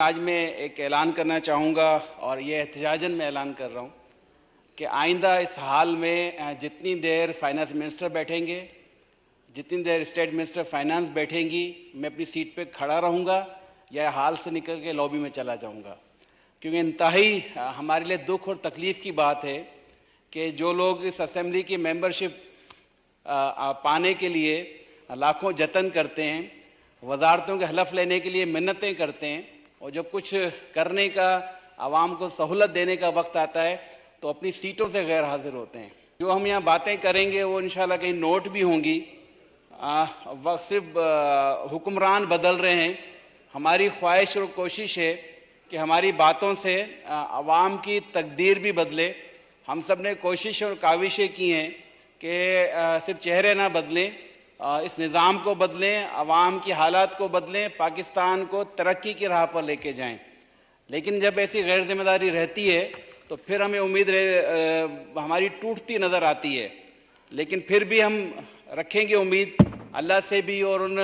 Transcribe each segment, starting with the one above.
आज मैं एक ऐलान करना चाहूँगा और ये एहतजाजन में ऐलान कर रहा हूँ कि आइंदा इस हाल में जितनी देर फाइनेंस मिनिस्टर बैठेंगे, जितनी देर स्टेट मिनिस्टर फाइनेंस बैठेंगी, मैं अपनी सीट पे खड़ा रहूँगा या हाल से निकल के लॉबी में चला जाऊँगा। क्योंकि इंतहाई हमारे लिए दुख और तकलीफ़ की बात है कि जो लोग इस असेंबली की मेंबरशिप पाने के लिए लाखों जतन करते हैं, वजारतों के हलफ लेने के लिए मिन्नतें करते हैं, और जब कुछ करने का, आवाम को सहूलत देने का वक्त आता है तो अपनी सीटों से गैर हाजिर होते हैं। जो हम यहाँ बातें करेंगे वो इंशाल्लाह कहीं नोट भी होंगी। वक्त सिर्फ हुक्मरान बदल रहे हैं। हमारी ख्वाहिश और कोशिश है कि हमारी बातों से आवाम की तकदीर भी बदले। हम सब ने कोशिश और काविशें की हैं कि सिर्फ चेहरे ना बदलें, इस निज़ाम को बदलें, आवाम की हालात को बदलें, पाकिस्तान को तरक्की की राह पर लेके जाएं। लेकिन जब ऐसी गैर जिम्मेदारी रहती है तो फिर हमें उम्मीद हमारी टूटती नज़र आती है। लेकिन फिर भी हम रखेंगे उम्मीद अल्लाह से भी और उन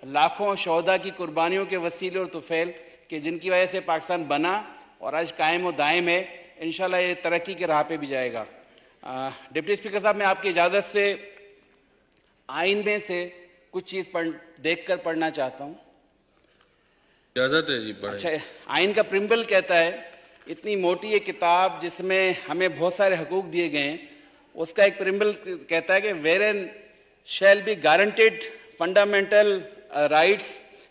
लाखों शहदा की कुर्बानियों के वसीले और तुफैल कि जिनकी वजह से पाकिस्तान बना और आज कायम व दायम है। इंशाल्लाह ये तरक्की की राह पे भी जाएगा। डिप्टी स्पीकर साहब, मैं आपकी इजाज़त से आइन में से कुछ चीज़ देखकर पढ़ना चाहता हूँ। इजाज़त है जी, पढ़ें। अच्छा, आइन का प्रिम्बल कहता है, इतनी मोटी ये किताब जिसमें हमें बहुत सारे हकूक दिए गए हैं, उसका एक प्रिम्बल कहता है कि wherein shall be guaranteed fundamental rights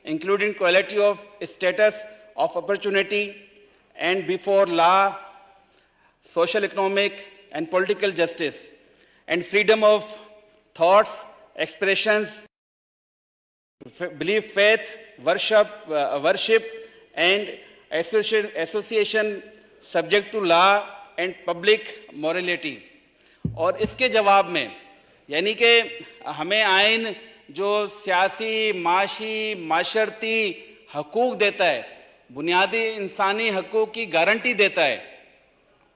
including quality of status of opportunity and before law, social, economic and political justice and freedom of thoughts, expressions, belief, faith, worship and association subject to law and public morality। और इसके जवाब में यानी कि हमें आइन जो सियासी, माशी, माशरती हकूक देता है, बुनियादी इंसानी हकूक की गारंटी देता है।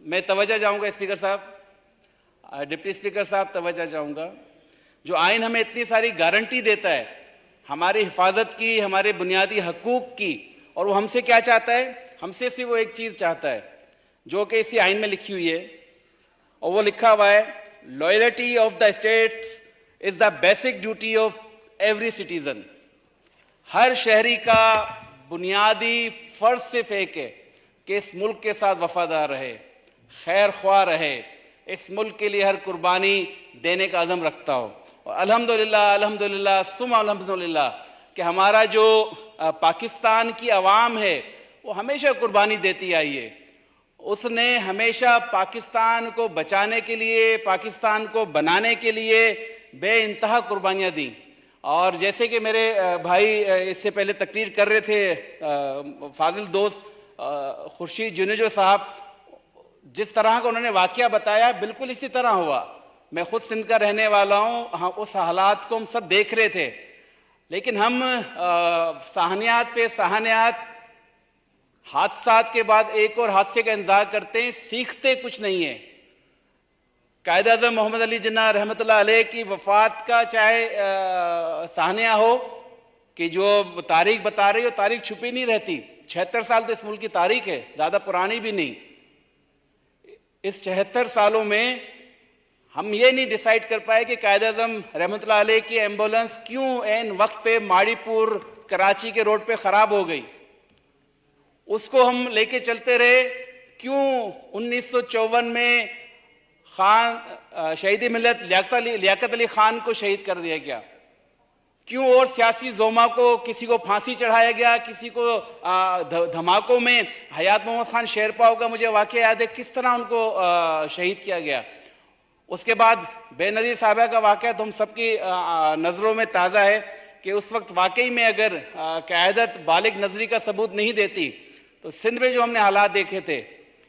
मैं तवज्जो चाहूँगा स्पीकर साहब, डिप्टी स्पीकर साहब, तवज्जो चाहूँगा। जो आइन हमें इतनी सारी गारंटी देता है हमारी हिफाजत की, हमारे बुनियादी हकूक की, और वो हमसे क्या चाहता है? हमसे सिर्फ वो एक चीज़ चाहता है जो कि इसी आइन में लिखी हुई है, और वो लिखा हुआ है, loyalty of the states is the basic duty of every citizen. हर शहरी का बुनियादी फर्ज सिर्फ एक है कि इस मुल्क के साथ वफादार रहे, खैर ख्वाह रहे, इस मुल्क के लिए हर कुर्बानी देने का अज़म रखता हो। और अल्हम्दुलिल्लाह, अल्हम्दुलिल्लाह, सुम्मा अल्हम्दुलिल्लाह कि हमारा जो पाकिस्तान की आवाम है वो हमेशा कुर्बानी देती आई है। उसने हमेशा पाकिस्तान को बचाने के लिए, पाकिस्तान को बनाने के लिए बेइंतहा कुर्बानियाँ दी। और जैसे कि मेरे भाई इससे पहले तकरीर कर रहे थे, फाजिल दोस्त खुर्शीद जुनेजो साहब, जिस तरह का उन्होंने वाकया बताया बिल्कुल इसी तरह हुआ। मैं खुद सिंध का रहने वाला हूँ, हाँ, उस हालात को हम सब देख रहे थे। लेकिन हम साहनियात पे साहनियात, हादसात के बाद एक और हादसे का इंतजार करते हैं, सीखते कुछ नहीं है। कायद-ए-आज़म मोहम्मद अली जिन्ना रहमतुल्लाह अलैह की वफात का चाहे साहनिया हो कि जो तारीख बता रही हो, तारीख छुपी नहीं रहती। 76 साल तो इस मुल्क की तारीख है, ज़्यादा पुरानी भी नहीं। इस 76 सालों में हम ये नहीं डिसाइड कर पाए कि कायद-ए-आज़म रहमतुल्लाह अलैह की एम्बुलेंस क्यों एन वक्त पे माड़ीपुर कराची के रोड पे ख़राब हो गई। उसको हम लेके चलते रहे। क्यों 1954 में खान शहीद मिल्लत लियाकत अली खान को शहीद कर दिया गया? क्यों और सियासी जोमा को, किसी को फांसी चढ़ाया गया, किसी को धमाकों में हयात मोहम्मद खान शेरपाव का मुझे वाकया याद है किस तरह उनको शहीद किया गया। उसके बाद बेनज़ीर साहबा का वाकया तो हम सबकी नज़रों में ताज़ा है कि उस वक्त वाकई में अगर क़यादत बालिग नजरी का सबूत नहीं देती तो सिंध में जो हमने हालात देखे थे,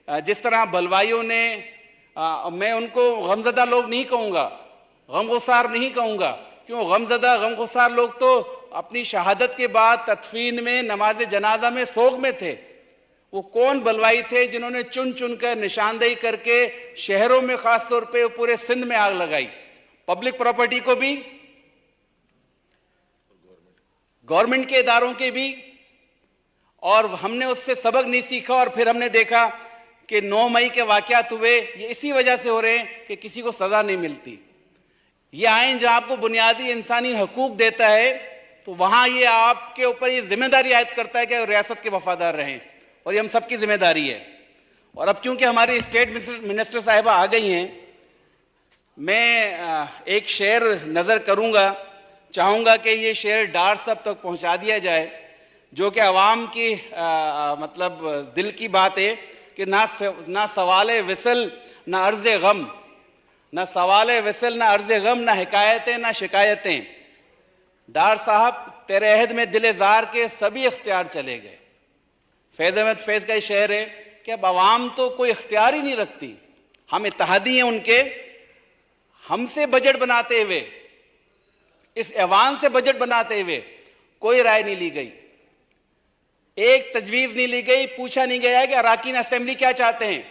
जिस तरह बलवाइयों ने, मैं उनको गमज़दा लोग नहीं कहूँगा, गमगुसार नहीं कहूँगा, क्यों गमज़दा गमगुसार लोग तो अपनी शहादत के बाद तदफीन में, नमाज जनाजा में, सोग में थे। वो कौन बलवाई थे जिन्होंने चुन चुन कर निशानदेही करके शहरों में खास तौर पे पूरे सिंध में आग लगाई, पब्लिक प्रॉपर्टी को भी, गवर्नमेंट के इदारों के भी, और हमने उससे सबक नहीं सीखा, और फिर हमने देखा कि 9 मई के वाकयात हुए, ये इसी वजह से हो रहे हैं कि किसी को सजा नहीं मिलती। ये आइन जो आपको बुनियादी इंसानी हकूक देता है, तो वहां ये आपके ऊपर ये जिम्मेदारी आयद करता है कि रियासत के वफादार रहें, और ये हम सबकी जिम्मेदारी है। और अब क्योंकि हमारी स्टेट मिनिस्टर साहिबा आ गई हैं, मैं एक शेर नज़र करूंगा, चाहूंगा कि ये शेर डार सब तक पहुंचा दिया जाए, जो कि अवाम की मतलब दिल की बात है कि ना सवाल विसल ना अर्ज गम, ना सवाल विसल ना अर्ज गम, ना हिकायतें ना शिकायतें। डार साहब तेरे अहद में दिल जार के सभी इख्तियार चले गए। फैज़ अहमद फैज़ का ये शेर है कि अब अवाम तो कोई इख्तियार ही नहीं रखती। हम इत्तेहादी हैं उनके, हमसे बजट बनाते हुए, इस ऐवान से बजट बनाते हुए कोई राय नहीं ली गई, एक तजवीज नहीं ली गई, पूछा नहीं गया कि अराकीन असेंबली क्या चाहते हैं,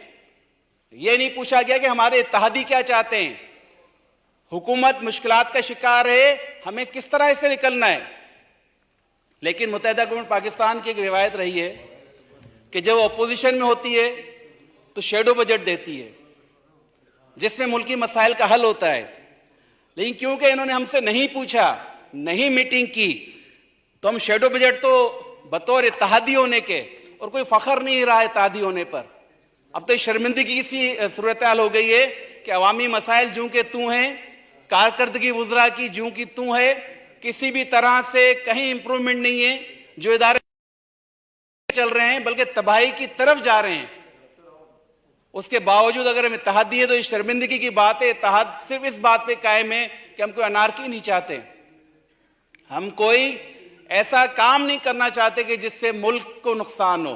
यह नहीं पूछा गया कि हमारे इत्तेहादी क्या चाहते हैं। हुकूमत मुश्किलात का शिकार है, हमें किस तरह इससे निकलना है। लेकिन मुत्तहिदा गवर्नमेंट पाकिस्तान की एक रिवायत रही है कि जब अपोजिशन में होती है तो शेडो बजट देती है, जिसमें मुल्की मसाइल का हल होता है। लेकिन क्योंकि इन्होंने हमसे नहीं पूछा, नहीं मीटिंग की, तो हम शेडो बजट तो बतौर इत्तेहादी होने के, और कोई फख्र नहीं रहा इत्तेहादी होने पर। अब तो शर्मिंदगी की सूरत हाल हो गई है कि अवामी मसाइल जूं के तू हैं, कारकर्दगी वुज़रा की जूं की तू है, किसी भी तरह से कहीं इंप्रूवमेंट नहीं है। जो इदारे चल रहे हैं बल्कि तबाही की तरफ जा रहे हैं। उसके बावजूद अगर हम इत्तेहादी है तो ये शर्मिंदगी की बात है। इत्तेहाद सिर्फ इस बात पे कायम है कि हम कोई अनारकी नहीं चाहते, हम कोई ऐसा काम नहीं करना चाहते कि जिससे मुल्क को नुकसान हो।